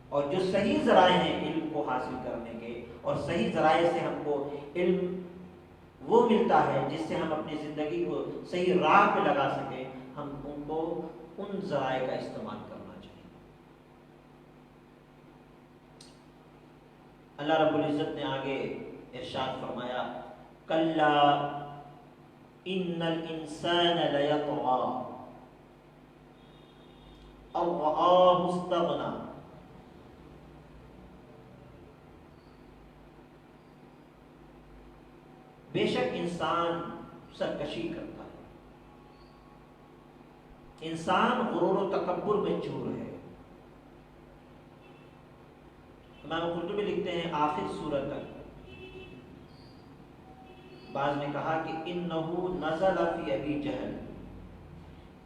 اور جو صحیح ذرائع ہیں علم کو حاصل کرنے کے، اور صحیح ذرائع سے ہم کو علم وہ ملتا ہے جس سے ہم اپنی زندگی کو صحیح راہ پہ لگا سکیں، ہم ان کو ان ذرائع کا استعمال کرنا چاہیے. اللہ رب العزت نے آگے ارشاد فرمایا، کلا ان الانسان لیطغی ان رآہ استغنی. بے شک انسان سرکشی کرتا ہے. انسان غرور و تکبر میں چور ہے. امام قرطبی لکھتے ہیں آخر سورت تک بعض نے کہا کہ انہو نزل فی ابی جہل،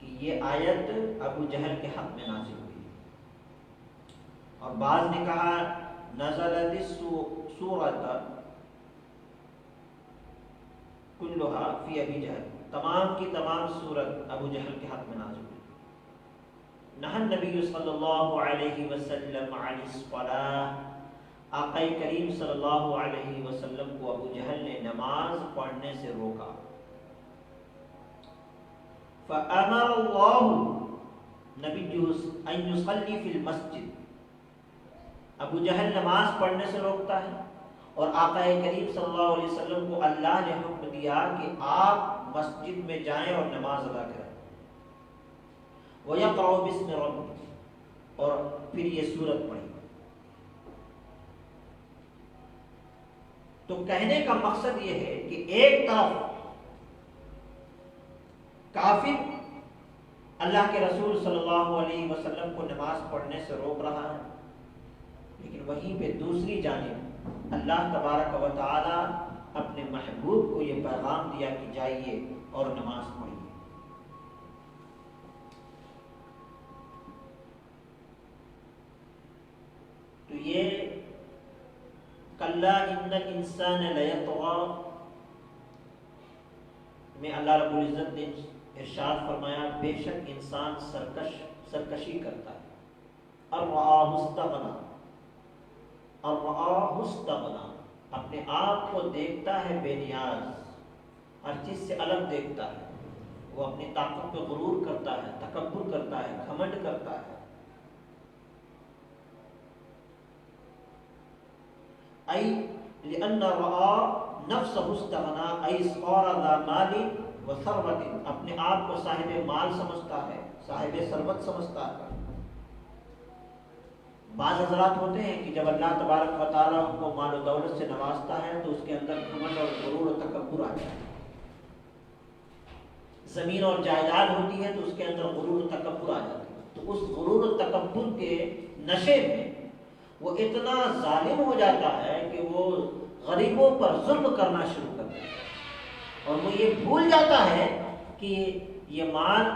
کہ یہ آیت ابو جہل کے حق میں نازل ہوئی. اور بعض نے کہا نزلت سورت کلھا فی ابی جہل، تمام کی تمام سورت ابو جہل کے حق میں نازل ہوئی. نہى النبی صلی اللہ علیہ وسلم عن الصلاۃ، آقا کریم صلی اللہ علیہ وسلم کو ابو جہل نے نماز پڑھنے سے روکا. فأمر اللہ نبی ان یصلی فی المسجد، ابو جہل نماز پڑھنے سے روکتا ہے اور آقا کریم صلی اللہ علیہ وسلم کو اللہ نے حکم دیا کہ آپ مسجد میں جائیں اور نماز ادا کریں. وَيَقْرَأُ بِاسْمِ رَبِّهِ، اور پھر یہ سورت پڑھی. تو کہنے کا مقصد یہ ہے کہ ایک طرف کافر اللہ کے رسول صلی اللہ علیہ وسلم کو نماز پڑھنے سے روک رہا ہے، لیکن وہیں پہ دوسری جانب اللہ تبارک و تعالی اپنے محبوب کو یہ پیغام دیا کہ جائیے اور نماز پڑھیے. یہ کلا ان الانسان لیطغی میں اللہ رب العزت نے ارشاد فرمایا بے شک انسان سرکشی کرتا ہے. ارآہ استغنی، ارآہ استغنی، اپنے آپ کو دیکھتا ہے بے نیاز، ہر چیز سے الگ دیکھتا ہے. وہ اپنی طاقت پہ غرور کرتا ہے، تکبر کرتا ہے، گھمنڈ کرتا ہے. ای لأن رآ نفسہ استغنا ای صار ذا مال و ثروت، اپنے آپ کو صاحب مال سمجھتا ہے، صاحب ثروت سمجھتا ہے. بعض حضرات ہوتے ہیں کہ جب اللہ تبارک و تعالیٰ ان کو مال و دولت سے نوازتا ہے تو اس کے اندر گھمنڈ اور غرور و تکبر آ جاتا ہے. زمین اور جائیداد ہوتی ہے تو اس کے اندر غرور و تکبر آ جاتا ہے. تو اس غرور و تکبر کے نشے میں وہ اتنا ظالم ہو جاتا ہے کہ وہ غریبوں پر ظلم کرنا شروع کر دیتا ہے، اور وہ یہ بھول جاتا ہے کہ یہ مال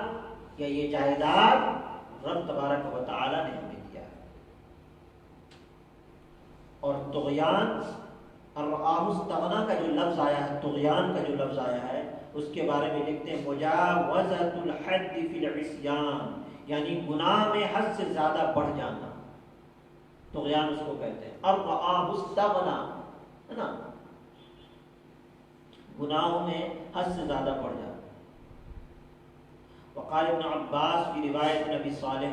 یا یہ جائیداد رب تبارک و تعالیٰ نے ہمیں دیا ہے. اور طغیان ارآہ استغنی کا جو لفظ آیا ہے، طغیان کا جو لفظ آیا ہے، اس کے بارے میں لکھتے ہیں مجاوزۃ الحد فی العصیان، یعنی گناہ میں حد سے زیادہ بڑھ جانا، طغیان اس کو کہتے ہیں. ارآہ استغنی ہے نا، گناہوں میں حد سے زیادہ بڑھ جانا. وقال ابن عباس فی روایت نبی صالح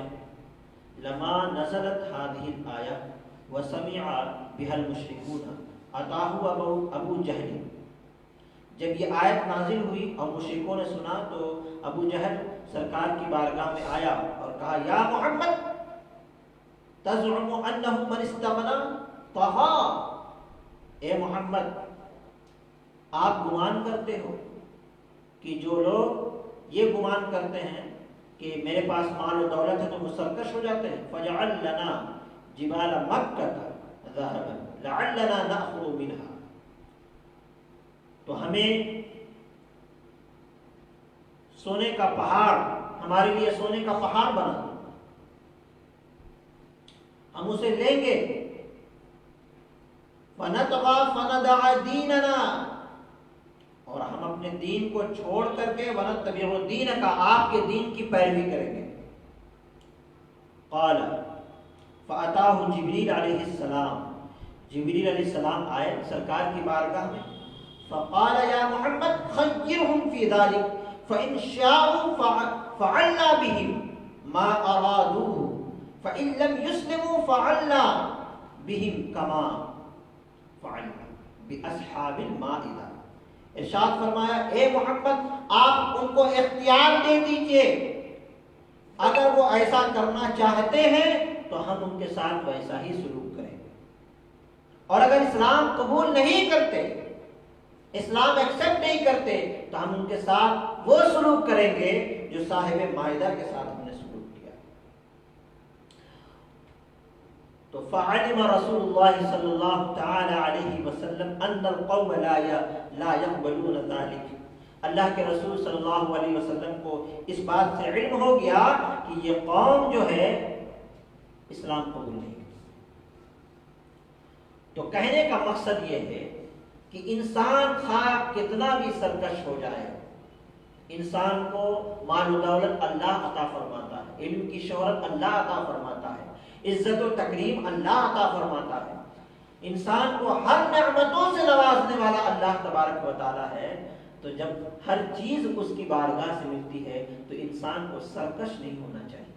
لما نزلت هذه الآیہ وسمع بها المشرکون اتاہ ابو جہل، جب یہ آیت نازل ہوئی اور مشرکوں نے سنا تو ابو جہل سرکار کی بارگاہ میں آیا اور کہا یا محمد تزعم انہ من استغنى طغى، اے محمد آپ گمان کرتے ہو کہ جو لوگ یہ گمان کرتے ہیں کہ میرے پاس مال و دولت ہے تو وہ سرکش ہو جاتے ہیں. فجعل لنا جبال مکہ ذهبا لعلنا نأخذ منها، تو ہمیں سونے کا پہاڑ، ہمارے لیے سونے کا پہاڑ بنا دو، ہم اسے لیں گے. فنطغى فندع دیننا، اور ہم اپنے دین کو چھوڑ کر کے ونتبع دینک، آپ کے دین کی پیروی کریں گے. قال فاتاہ جبریل علیہ السلام، جبریل علیہ السلام آئے سرکار کی بارگاہ میں. فقال یا محمد خیرهم فی ذلک فإن شاءوا فعلنا بهم ما أرادوه فإن لم يسلموا فعلنا بهم كما فعلنا بأصحاب المائدة. ارشاد فرمایا اے محمد آپ ان کو اختیار دے دیجئے، اگر وہ ایسا کرنا چاہتے ہیں تو ہم ان کے ساتھ ویسا ہی سلوک کریں گے، اور اگر اسلام قبول نہیں کرتے، اسلام ایکسپٹ نہیں کرتے، تو ہم ان کے ساتھ وہ سلوک کریں گے جو صاحب مائدہ کے ساتھ ہم نے سلوک کیا. تو فعلم رسول اللہ صلی اللہ تعالی علیہ وسلم ان القوم لا يقبلون ذلك، اللہ کے رسول صلی اللہ علیہ وسلم کو اس بات سے علم ہو گیا کہ یہ قوم جو ہے اسلام قبول نہیں کرتی. تو کہنے کا مقصد یہ ہے کہ انسان خواہ کتنا بھی سرکش ہو جائے، انسان کو مال و دولت اللہ عطا فرماتا ہے، علم کی شہرت اللہ عطا فرماتا ہے، عزت و تکریم اللہ عطا فرماتا ہے، انسان کو ہر نعمتوں سے نوازنے والا اللہ تبارک و تعالی ہے. تو جب ہر چیز اس کی بارگاہ سے ملتی ہے تو انسان کو سرکش نہیں ہونا چاہیے،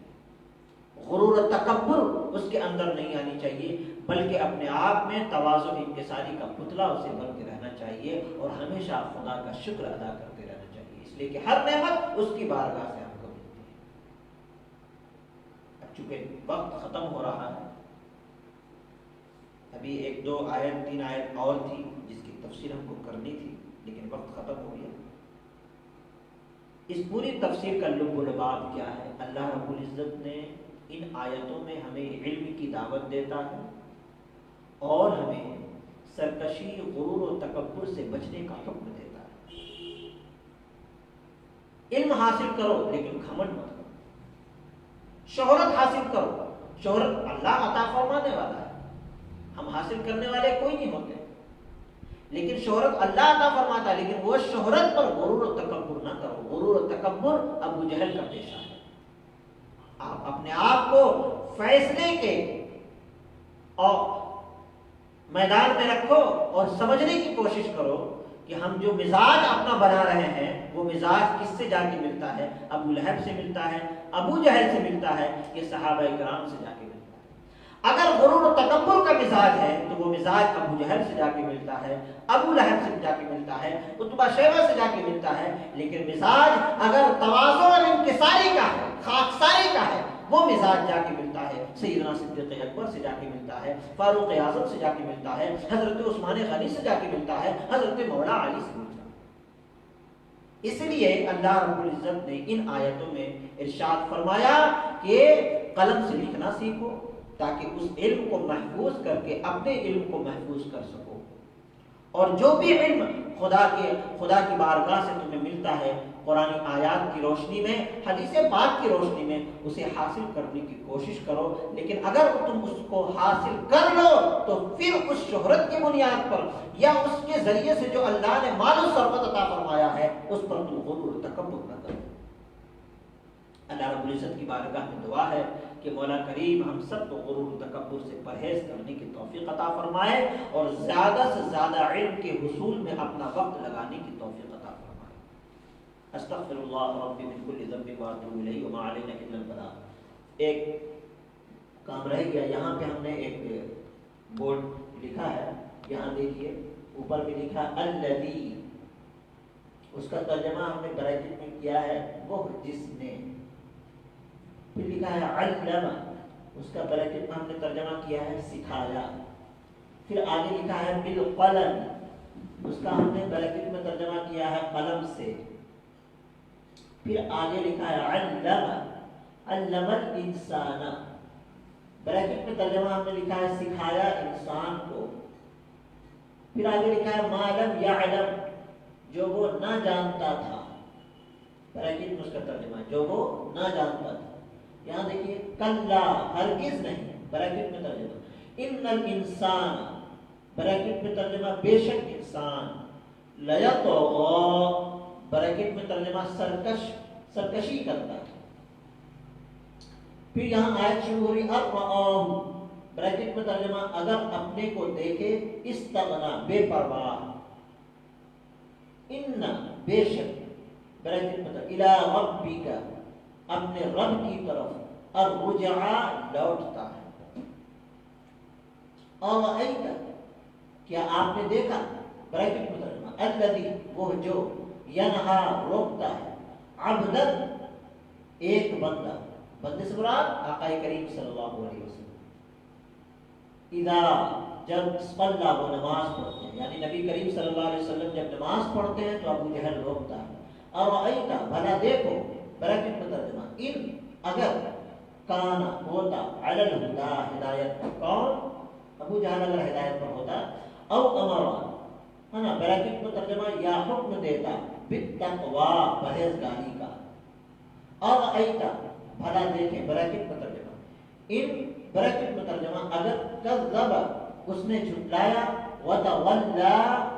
غرور و تکبر اس کے اندر نہیں آنی چاہیے، بلکہ اپنے آپ میں تواضع انکساری کا پتلا اسے بن کے رہنا چاہیے اور ہمیشہ خدا کا شکر ادا کرتے رہنا چاہیے، اس لیے کہ ہر نعمت اس کی بارگاہ سے ہم کو ملتی ہے. اب چونکہ وقت ختم ہو رہا ہے، ابھی 1-2 آیت 3 آیت اور تھی جس کی تفسیر ہم کو کرنی تھی، لیکن وقت ختم ہو گیا. اس پوری تفسیر کا لب و لباب کیا ہے؟ اللہ رب العزت نے ان آیتوں میں ہمیں علم کی دعوت دیتا ہے اور ہمیں سرکشی، غرور و تکبر سے بچنے کا حکم دیتا ہے. علم حاصل کرو لیکن گھمنڈ مت کرو. شہرت حاصل کرو، شہرت اللہ عطا فرمانے والا ہے، ہم حاصل کرنے والے کوئی نہیں ہوتے، لیکن شہرت اللہ عطا فرماتا ہے، لیکن وہ شہرت پر غرور و تکبر نہ کرو۔ غرور و تکبر ابو جہل کا پیشہ ہے۔ آپ اپنے آپ کو فیصلے کے اور میدان میں رکھو اور سمجھنے کی کوشش کرو کہ ہم جو مزاج اپنا بنا رہے ہیں وہ مزاج کس سے جا کے ملتا ہے؟ ابو لہب سے ملتا ہے، ابو جہل سے ملتا ہے، یہ صحابہ کرام سے جا کے ملتا ہے۔ اگر غرور و تکبر کا مزاج ہے تو وہ مزاج ابو جہل سے جا کے ملتا ہے، ابو لہب سے جا کے ملتا ہے، عتبہ شیبہ سے جا کے ملتا ہے۔ لیکن مزاج اگر تواضع اور انکساری کا ہے، خاکساری کا ہے، وہ مزاج جا کے ملتا ہے سیدنا صدیق اکبر سے جا کے ملتا ہے، فاروق اعظم سے جا کے ملتا ہے، حضرت عثمان غنی سے جا کے ملتا ہے، حضرت مولا علی سے ملتا ہے۔ اس لیے اللہ رب العزت نے ان آیتوں میں ارشاد فرمایا کہ قلم سے لکھنا سیکھو تاکہ اس علم کو محفوظ کر کے اپنے علم کو محفوظ کر سکو، اور جو بھی علم خدا کی بارگاہ سے تمہیں ملتا ہے قرآن آیات کی روشنی میں، حدیث پاک کی روشنی میں، اسے حاصل کرنے کی کوشش کرو۔ لیکن اگر تم اس کو حاصل کر لو تو پھر اس شہرت کی بنیاد پر یا اس کے ذریعے سے جو اللہ نے مال و ثروت عطا فرمایا ہے اس پر تم غرور و تکبر نہ کرو۔ اللہ رب العزت کی بارگاہ میں دعا ہے کہ مولا کریم ہم سب کو غرور و تکبر سے پرہیز کرنے کی توفیق عطا فرمائے اور زیادہ سے زیادہ علم کے حصول میں اپنا وقت لگانے کی توفیق عطا فرمائے۔ استغفر اللہ ربی من کل ذنب واتوب الیہ وما علینا الا البلاغ۔ ایک کام رہ گیا، یہاں پہ ہم نے ایک بورڈ لکھا ہے، یہاں دیکھیے اوپر بھی لکھا الذی، اس کا ترجمہ ہم نے بریکٹ میں کیا ہے وہ جس نے، پھر لکھا ہے علم، اس کا بریکٹ میں ہم نے ترجمہ کیا ہے سکھایا، پھر آگے لکھا ہے بالقلم، اس کا ہم نے بریکٹ میں ترجمہ کیا ہے قلم سے، پھر آگے لکھا ہے علم الانسان، بریکٹ میں ترجمہ ہم نے لکھا ہے سکھایا انسان کو، پھر آگے لکھا ہے ما لم یعلم، جو وہ نہ جانتا تھا، بریکٹ میں اس کا ترجمہ جو وہ نہ جانتا تھا۔ یہاں دیکھیے کلا، ہرگز نہیں، بریکٹ میں ترجمہ ان الانسان، بریکٹ میں ترجمہ بے شک انسان، لیطغی، بریکٹ میں ترجمہ سرکشی کرتا ہے۔ پھر یہاں آیت شروع ہو رہی ارآہ، بریکٹ میں ترجمہ اگر اپنے کو دیکھے، استغنا، بے پرواہ، ان بے شک، بریکٹ میں ترجمہ الی ربک، اپنے رب کی طرف، الرجعہ لوٹتا ہے، اورأیت، کیا آپ نے دیکھا، بریکٹ میں ترجمہ الذی، وہ جو ینہا، روکتا ہے، عبدن، ایک بندہ، بندے سے مراد آقا کریم صلی اللہ علیہ وسلم، اذا، جب صلی، وہ نماز پڑھتے ہیں، یعنی نبی کریم صلی اللہ علیہ وسلم جب نماز پڑھتے ہیں تو ابو جہل روکتا ہے، اورأیت، بھلا دیکھو، بریکٹ میں ترجمہ ان، اگر، کان، ہوتا، علی الہدی، ہدایت پر، کون؟ ابو جہل اگر ہدایت پر ہوتا، او امر، ہے نا، بریکٹ میں ترجمہ یا حکم دیتا، بالتقوی، پرہیزگاری کا، اورأیت، بھلا دیکھیں، بریکٹ میں ترجمہ ان، بریکٹ میں ترجمہ اگر، کذب، اس نے جھٹلایا، وتولی،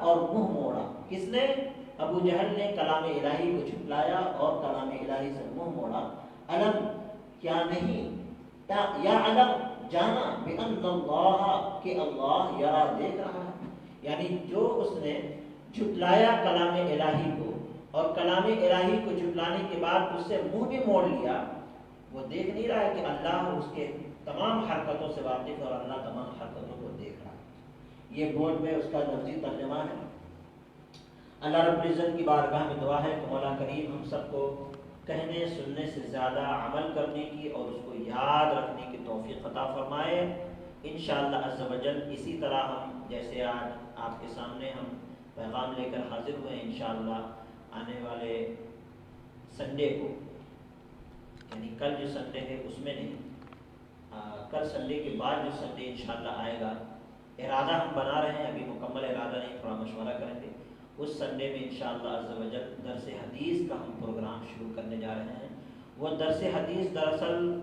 اور منہ موڑا، کس نے؟ ابو جہل نے کلام الہی کو جھٹلایا اور کلام الہی سے منہ موڑا، علم، کیا نہیں، یعلم، جانا، بأن اللہ، کہ اللہ، یرا، دیکھ رہا ہے، یعنی جو اس نے جھٹلایا کلام الہی کو اور کلام الہی کو جھٹلانے کے بعد اس سے منہ بھی موڑ لیا، وہ دیکھ نہیں رہا ہے کہ اللہ اس کے تمام حرکتوں سے واقف اور اللہ تمام حرکتوں کو دیکھ رہا ہے۔ یہ بورڈ میں اس کا لفظی ترجمہ ہے۔ اللہ رب العزت کی بارگاہ میں دعا ہے کہ مولا کریم ہم سب کو کہنے سننے سے زیادہ عمل کرنے کی اور اس کو یاد رکھنے کی توفیق عطا فرمائے۔ انشاءاللہ عز و جل اسی طرح ہم جیسے آج آپ کے سامنے ہم پیغام لے کر حاضر ہوئے ہیں، انشاءاللہ آنے والے سنڈے کو، یعنی کل جو سنڈے ہے اس میں نہیں، کل سنڈے کے بعد جو سنڈے انشاءاللہ آئے گا، ارادہ ہم بنا رہے ہیں، ابھی مکمل ارادہ نہیں، تھوڑا مشورہ کریں گے، اس سنڈے میں انشاءاللہ عز و جل درس حدیث کا ہم پروگرام شروع کرنے جا رہے ہیں۔ وہ درس حدیث دراصل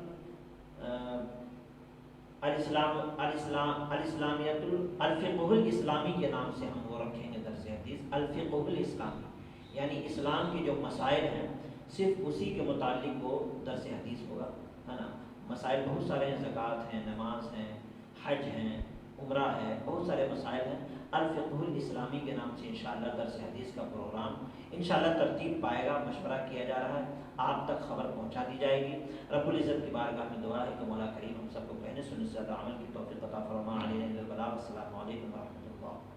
الاسلامیت الفقہ الاسلامی کے نام سے ہم وہ رکھیں گے درس حدیث، الفقہ الاسلامی، یعنی اسلام کے جو مسائل ہیں صرف اسی کے متعلق وہ درس حدیث ہوگا، ہے نا۔ مسائل بہت سارے ہیں، زکوٰۃ ہیں، نماز ہیں، حج ہیں، عمرہ ہے، بہت سارے مسائل ہیں۔ الفقہ الاسلامی کے نام سے انشاءاللہ درس حدیث کا پروگرام انشاءاللہ ترتیب پائے گا، مشورہ کیا جا رہا ہے، آپ تک خبر پہنچا دی جائے گی۔ رب العزت کی بارگاہ میں دعا ہے کہ مولا کریم ہم سب کو کہنے سننے سے زیادہ عمل کی توفیق عطا فرما۔ علیہ البلاغ۔ السلام علیکم ورحمۃ اللہ۔